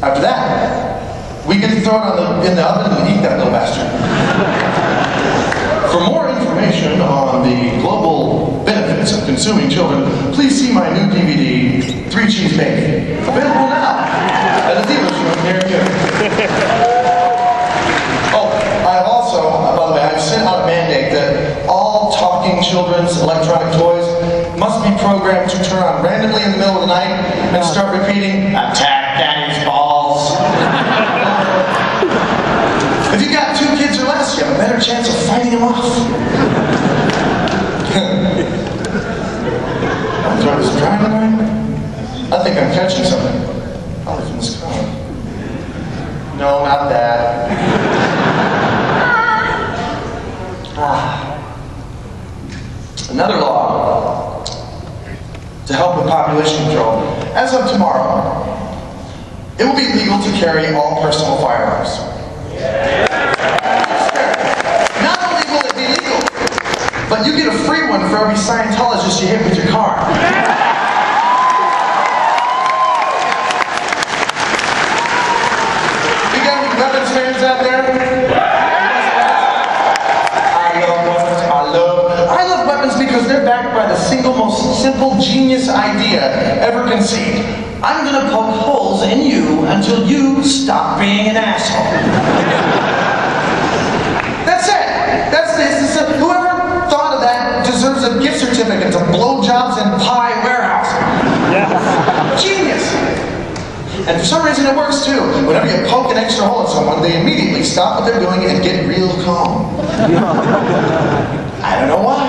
After that, we get to throw it in the oven and eat that little bastard. For more information on the global benefits of consuming children, please see my new DVD, 3 Cheese Baby. Available now at a dealership near you. Oh, I've also, by the way, I've sent out a mandate that all talking children's electronic toys must be programmed to turn on randomly in the middle of the night and start repeating, "Attack Daddy's balls." If you got 2 kids or less, you have a better chance of fighting them off. I'm throwing this driving right? I think I'm catching something. Probably from this car. No, not that. Another law to help with population control. As of tomorrow, it will be legal to carry all personal firearms. Not only will it be legal, but you get a free one for every Scientologist you hit with your car. You got any weapons fans out there? I love weapons because they're backed by the single most simple genius idea ever conceived. I'm gonna poke holes in you until you stop being an asshole. That's it. That's this. Whoever thought of that deserves a gift certificate to blowjobs and pie warehouse. Genius. And for some reason it works too. Whenever you poke an extra hole in someone, they immediately stop what they're doing and get real calm. I don't know why.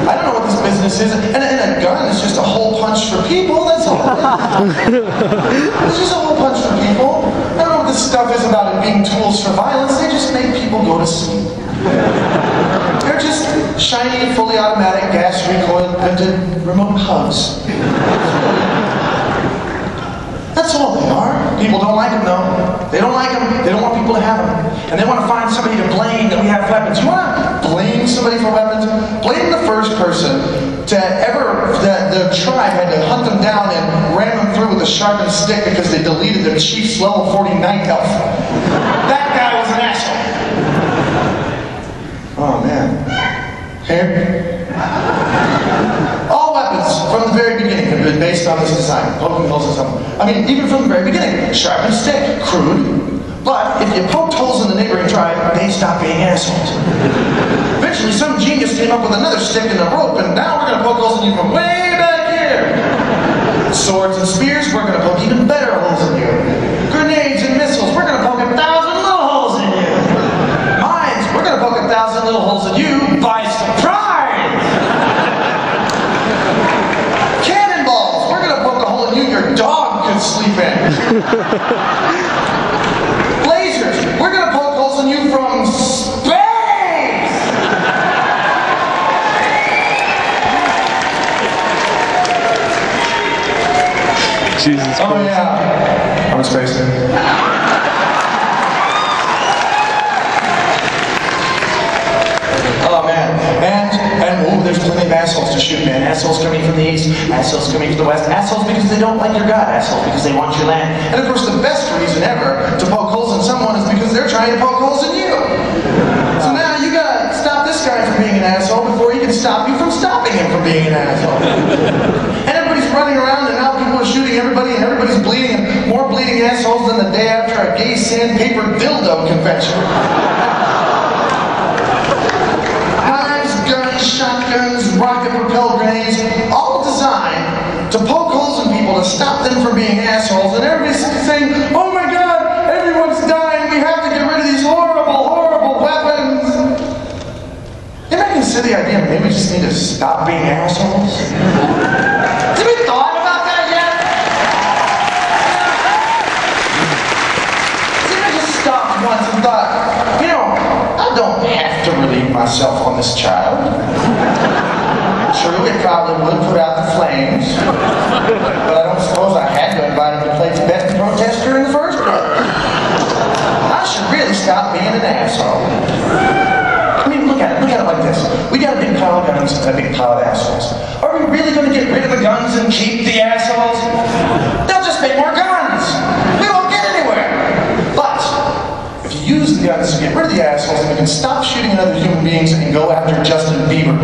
I don't know what this business is. And a gun is just a hole punch for people, that's all it is. It's just a hole punch for people. I don't know what this stuff is about it being tools for violence. They just make people go to sleep. They're just shiny, fully automatic, gas recoil printed remote hugs. That's all they are. People don't like them though. They don't like them. They don't want people to have them. And they want to find somebody to blame that we have weapons. You want to blame somebody for weapons? Blame the first person that the tribe had to hunt them down and ram them through with a sharpened stick because they deleted their chief's level 40 night elf. That guy was an asshole. Oh man. Here. All weapons from the very beginning have been based on this design. Poking holes in something. I mean, even from the very beginning. Sharpened stick. Crude. But if you poked holes in the neighboring tribe, they stopped being assholes. Eventually, some genius came up with another stick and a rope, and now we're going to poke holes in you from way back here. Swords and spears, we're going to poke even better holes in you. Grenades and missiles, we're going to poke 1,000 little holes in you. Mines, we're going to poke 1,000 little holes in you by surprise. Cannonballs, we're going to poke a hole in you your dog could sleep in. Lasers, we're going to poke holes in you from space. Jesus Christ. Oh yeah, I'm a spaceman. Oh man, and oh, there's plenty of assholes to shoot, man. Assholes coming from the east, assholes coming from the west, assholes because they don't like your God, assholes because they want your land. And of course, the best reason ever to poke holes in someone is because they're trying to poke holes in you. So now you gotta stop this guy from being an asshole before he can stop you from stopping him from being an asshole. And everybody's running around and now people are shooting everybody and everybody's bleeding and more bleeding assholes than the day after a gay sandpaper dildo convention. Knives, guns, shotguns, rocket-propelled grenades, all designed to poke holes in people to stop them from being assholes. And everybody's saying, oh my God, everyone's dying, we have to get rid of these horrible, horrible weapons. You ever consider the idea maybe we just need to stop being assholes? Have you thought about that yet? See, I just stopped once and thought, you know, I don't have to relieve myself on this child. True, it probably would put out the flames, but I don't suppose I had to invite him to play Tibetan protester in the first place. I should really stop being an asshole. I mean, look at it like this. We got a big pile of guns and a big pile of assholes. Are we really going to get rid of the guns and keep the assholes? They'll just make more guns. We won't get anywhere. guns to get rid of the assholes, and we can stop shooting at other human beings and go after Justin Bieber.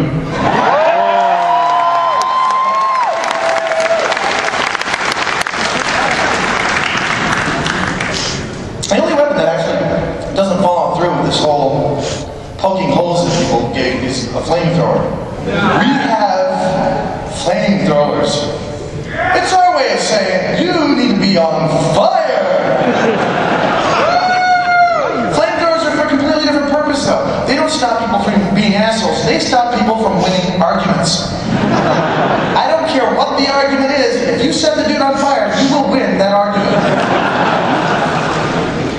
The only weapon that actually doesn't follow through with this whole poking holes in people gig is a flamethrower. We have flamethrowers. It's our way of saying, you need to be on fire! Flamethrowers are for a completely different purpose though. They don't stop people from being assholes, they stop people from winning arguments. I don't care what the argument is, if you set the dude on fire, you will win that argument.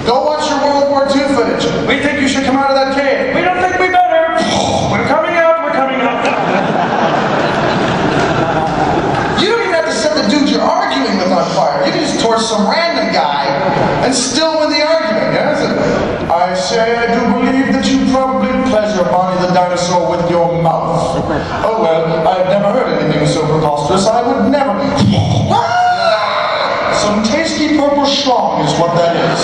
Go watch your World War II footage. We think you should come out of that cave. We don't think we better. We're coming out, we're coming out. You don't even have to set the dude you're arguing with on fire. You can just torch some random guy and still win the argument, yes? I say I do believe that you probably pleasure Bonnie the dinosaur with your mouth. Oh well, I've never heard anything so preposterous. I would never. Some tasty purple schlong is what that is.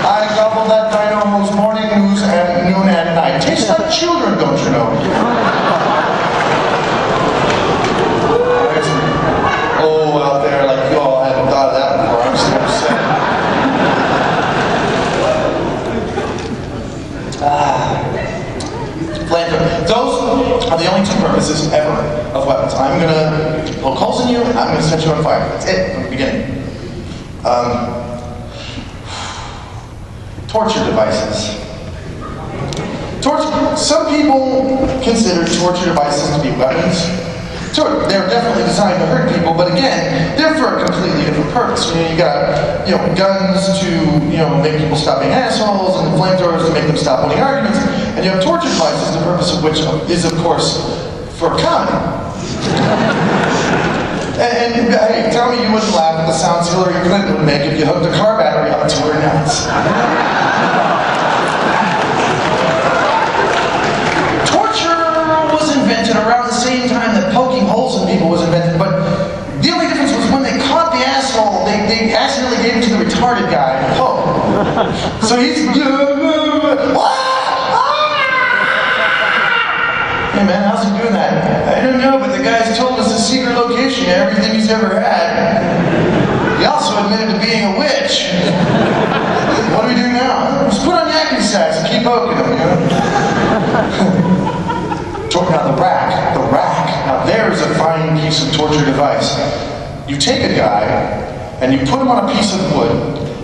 I gobble that dino hose morning, noon, and night. Tastes like children, don't you know? Oh, out there, like you all haven't thought of that before. I'm so upset. Flamethrower. Those are the only two purposes ever of weapons. I'm gonna poke holes in you, and I'm gonna set you on fire. That's it from the beginning. Torture devices. Some people consider torture devices to be weapons. They're definitely designed to hurt people, but again, they're for a completely different purpose. You got, guns to, make people stop being assholes, and flamethrowers to make them stop winning arguments, and you have torture devices, the purpose of which is, of course, for comedy. And hey, tell me you wouldn't laugh at the sounds Hillary Clinton would make if you hooked a car battery up to her nuts. Invented around the same time that poking holes in people was invented, but the only difference was when they caught the asshole, they accidentally gave it to the retarded guy to poke. So he's hey man, how's he doing that? I don't know, but the guy's told us his secret location to everything he's ever had. He also admitted to being a witch. What do we do now? Just put on yakety sacks and keep poking him, Now the rack. Now there's a fine piece of torture device. You take a guy and you put him on a piece of wood,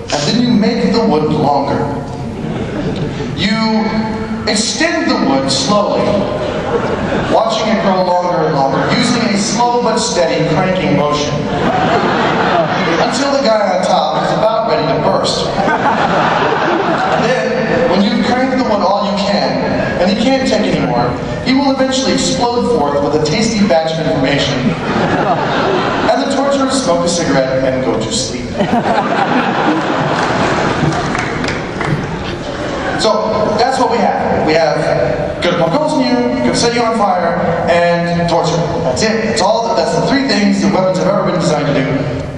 and then you make the wood longer. You extend the wood slowly, watching it grow longer and longer, using a slow but steady cranking motion, until the guy on top is about ready to burst. Then, when you've cranked the wood all you can, and he can't take anymore, he will eventually explode forth with a tasty batch of information. And the torturers smoke a cigarette and go to sleep. So, that's what we have. We have gonna poke holes in you, gonna set you on fire, and torture. That's it. That's the three things that weapons have ever been designed to do.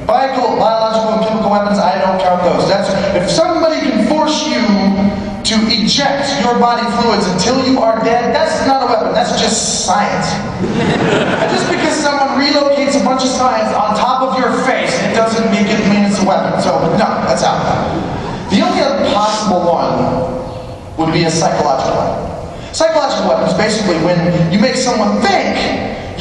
Biological, and chemical weapons, I don't count those. If somebody can force you to eject your body fluids until you are dead, that's not a weapon, that's just science. And just because someone relocates a bunch of science on top of your face, it doesn't mean it's a weapon. So, no, that's out. The only other possible one would be a psychological weapon. Psychological weapons, basically when you make someone think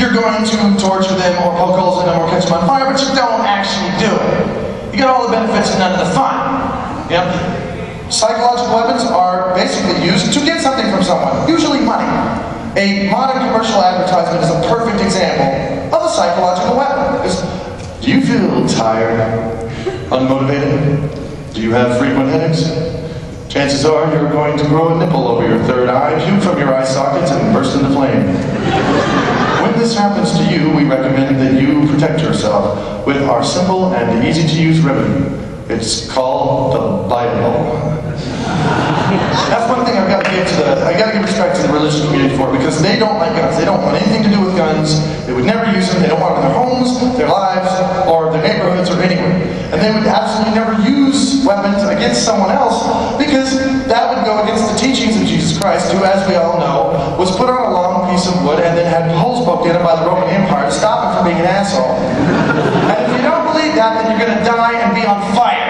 you're going to torture them or poke holes in them or catch them on fire, but you don't actually do it. You get all the benefits and none of the fun. Yep. Psychological weapons are basically used to get something from someone, usually money. A modern commercial advertisement is a perfect example of a psychological weapon. Do you feel tired? Unmotivated? Do you have frequent headaches? Chances are you're going to grow a nipple over your third eye, puke from your eye sockets, and burst into flame. When this happens to you, we recommend that you protect yourself with our simple and easy-to-use remedy. It's called the Bible. That's one thing I gotta give respect to the religious community for, because they don't like guns. They don't want anything to do with guns. They would never use them. They don't want them in their homes, their lives, or their neighborhoods, or anywhere. And they would absolutely never use weapons against someone else, because Because that would go against the teachings of Jesus Christ, who, as we all know, was put on a long piece of wood and then had holes poked in it by the Roman Empire to stop him from being an asshole. And if you don't believe that, then you're going to die and be on fire.